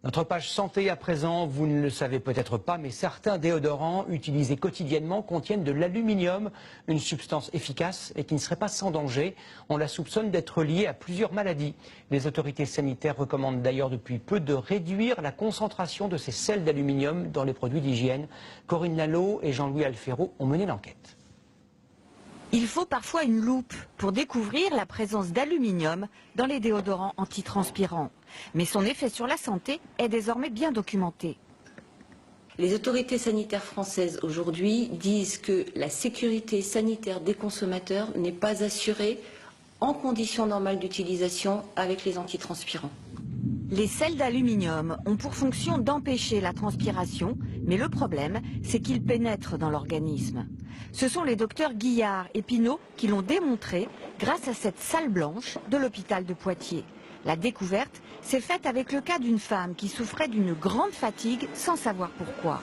Notre page santé à présent, vous ne le savez peut-être pas, mais certains déodorants utilisés quotidiennement contiennent de l'aluminium, une substance efficace et qui ne serait pas sans danger. On la soupçonne d'être liée à plusieurs maladies. Les autorités sanitaires recommandent d'ailleurs depuis peu de réduire la concentration de ces sels d'aluminium dans les produits d'hygiène. Corinne Lalo et Jean-Louis Alfero ont mené l'enquête. Il faut parfois une loupe pour découvrir la présence d'aluminium dans les déodorants antitranspirants. Mais son effet sur la santé est désormais bien documenté. Les autorités sanitaires françaises aujourd'hui disent que la sécurité sanitaire des consommateurs n'est pas assurée en conditions normales d'utilisation avec les antitranspirants. Les sels d'aluminium ont pour fonction d'empêcher la transpiration, mais le problème, c'est qu'ils pénètrent dans l'organisme. Ce sont les docteurs Guillard et Pinault qui l'ont démontré grâce à cette salle blanche de l'hôpital de Poitiers. La découverte s'est faite avec le cas d'une femme qui souffrait d'une grande fatigue sans savoir pourquoi.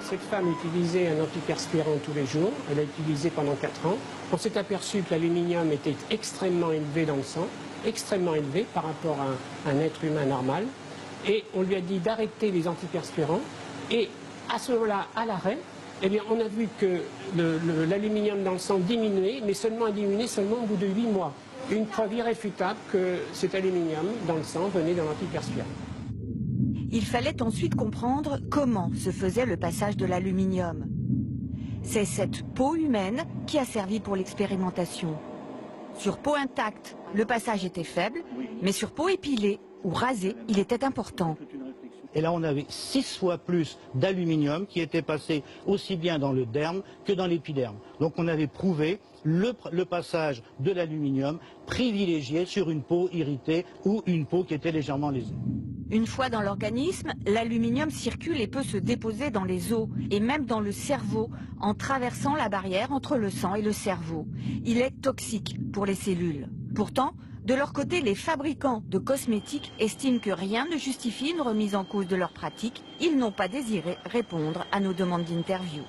Cette femme utilisait un antiperspirant tous les jours, elle l'a utilisé pendant 4 ans. On s'est aperçu que l'aluminium était extrêmement élevé dans le sang, extrêmement élevé par rapport à un être humain normal. Et on lui a dit d'arrêter les antiperspirants. Et à ce moment-là, à l'arrêt, eh bien, on a vu que l'aluminium dans le sang diminuait, mais seulement au bout de 8 mois. Une preuve irréfutable que cet aluminium dans le sang venait d'un antiperspirant. Il fallait ensuite comprendre comment se faisait le passage de l'aluminium. C'est cette peau humaine qui a servi pour l'expérimentation. Sur peau intacte, le passage était faible, mais sur peau épilée ou rasée, il était important. Et là, on avait 6 fois plus d'aluminium qui était passé aussi bien dans le derme que dans l'épiderme. Donc on avait prouvé le passage de l'aluminium privilégié sur une peau irritée ou une peau qui était légèrement lésée. Une fois dans l'organisme, l'aluminium circule et peut se déposer dans les os et même dans le cerveau en traversant la barrière entre le sang et le cerveau. Il est toxique pour les cellules. Pourtant, de leur côté, les fabricants de cosmétiques estiment que rien ne justifie une remise en cause de leur pratique. Ils n'ont pas désiré répondre à nos demandes d'interview.